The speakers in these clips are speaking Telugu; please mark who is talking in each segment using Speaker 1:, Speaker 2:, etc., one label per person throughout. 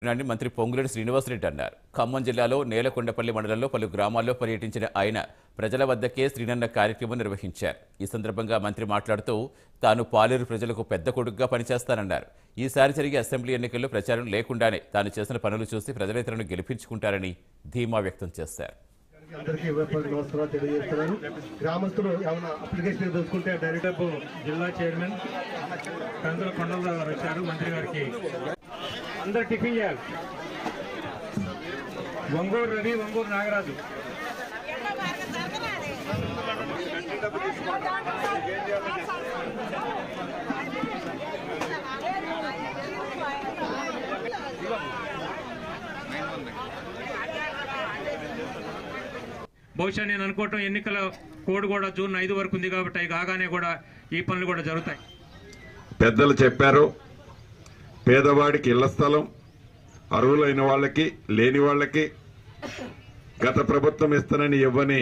Speaker 1: అని మంత్రి పొంగులేటి శ్రీనివాసరెడ్డి అన్నారు. ఖమ్మం జిల్లాలో నేలకొండపల్లి మండలంలో పలు గ్రామాల్లో పర్యటించిన ఆయన ప్రజల వద్దకే శ్రీనన్న కార్యక్రమం నిర్వహించారు. ఈ సందర్భంగా మంత్రి మాట్లాడుతూ తాను పాలేరు ప్రజలకు పెద్ద కొడుకుగా పనిచేస్తానన్నారు. ఈసారి జరిగే అసెంబ్లీ ఎన్నికల్లో ప్రచారం లేకుండానే తాను చేసిన పనులు చూసి ప్రజలే తనను గెలిపించుకుంటారని ధీమా వ్యక్తం చేశారు.
Speaker 2: అందరికీ నమస్కారాలు తెలియజేస్తున్నాను. గ్రామస్తులు ఏమైనా అప్లికేషన్ చూసుకుంటే డైరెక్ట్
Speaker 3: జిల్లా చైర్మన్ కందుల కొండలరావు వచ్చారు. మంత్రి గారికి అందరు టిఫిన్ చేయాలి. వంగూరు రవి, వంగూరు నాగరాజు. బహుశా నేను అనుకోవటం ఎన్నికల కోడ్ కూడా జూన్ 5 వరకు ఉంది కాబట్టి అవి కాగానే కూడా ఈ పనులు కూడా జరుగుతాయి.
Speaker 4: పెద్దలు చెప్పారు, పేదవాడికి ఇళ్ల స్థలం, అర్హులైన వాళ్ళకి లేని వాళ్ళకి గత ప్రభుత్వం ఇస్తానని ఇవ్వని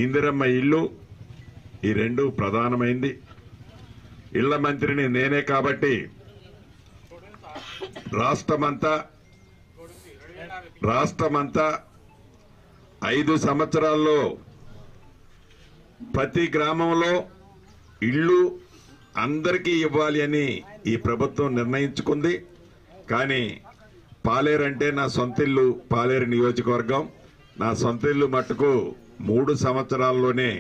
Speaker 4: ఇందిరమ్మ ఇల్లు, ఈ రెండు ప్రధానమైంది. ఇళ్ల మంత్రిని నేనే కాబట్టి రాష్ట్రమంతా 5 సంవత్సరాల్లో ప్రతి గ్రామంలో ఇళ్ళు అందరికీ ఇవ్వాలి అని ఈ ప్రభుత్వం నిర్ణయించుకుంది. కానీ పాలేరు అంటే నా సొంత ఇల్లు, పాలేరు నియోజకవర్గం నా సొంత ఇల్లు మట్టుకు 3 సంవత్సరాల్లోనే,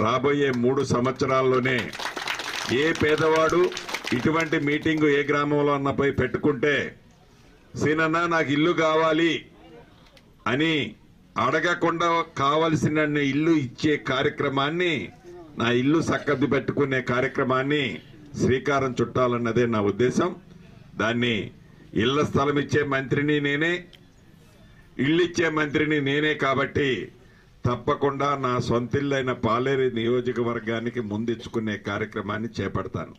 Speaker 4: రాబోయే 3 సంవత్సరాల్లోనే ఏ పేదవాడు ఇటువంటి మీటింగు ఏ గ్రామంలో అన్నపై పెట్టుకుంటే సీనన్న నాకు ఇల్లు కావాలి అని అడగకుండా కావలసిన ఇల్లు ఇచ్చే కార్యక్రమాన్ని, నా ఇల్లు సక్కద్ది పెట్టుకునే కార్యక్రమాన్ని శ్రీకారం చుట్టాలన్నదే నా ఉద్దేశం. దాన్ని ఇళ్ల స్థలం ఇచ్చే మంత్రిని నేనే, ఇల్లు ఇచ్చే మంత్రిని నేనే కాబట్టి తప్పకుండా నా సొంతిల్లైన పాలేరు నియోజకవర్గానికి ముందిచ్చుకునే కార్యక్రమాన్ని చేపడతాను.